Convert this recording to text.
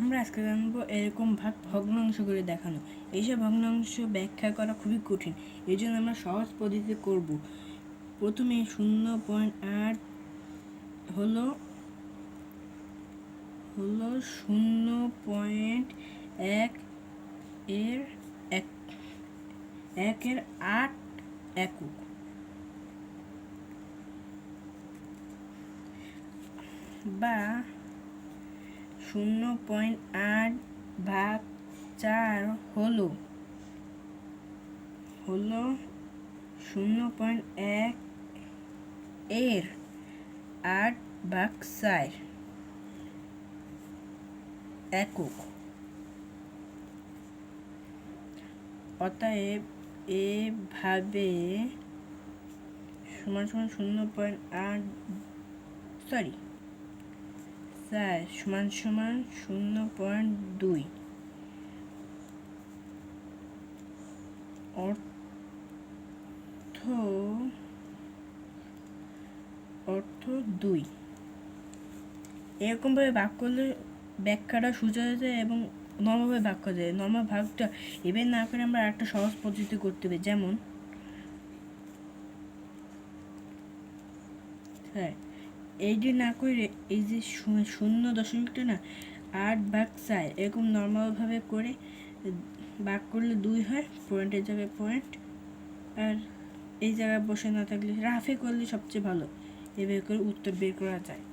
আমরা আজকে জানবো এরকম ভাগ ভগ্নাংশ করে দেখানো। এইসব ভগ্নাংশ ব্যাখ্যা করা খুবই কঠিন, এই জন্য আমরা সহজ পদ্ধতিতে করব। প্রথমে 0.8 হলো 0.1 এর 8 একক, বা 0.8 ভাগ 4 হলো 0.1 এর 8 ভাগ 4 একক। অতএব এভাবে সমান সমান 0.8 4 সমান সমান 0.2 অর্থ 2। এরকমভাবে ভাগ করলে ব্যাখ্যাটা সোজা হয়ে যায় এবং নর্মালভাবে ভাগ করা যায়। নর্মাল ভাগটা এবার না করে আমরা একটা সহজ পদ্ধতি করতে হবে, যেমন এইটি না করে এই যে 0.টা না 8 ভাগ 4 এরকম নর্মালভাবে করে ভাগ করলে 2 হয়, পয়েন্টের জায়গায় পয়েন্ট, আর এই জায়গায় বসে না থাকলে রাফে করলে সবচেয়ে ভালো। এভাবে করে উত্তর বের করা যায়।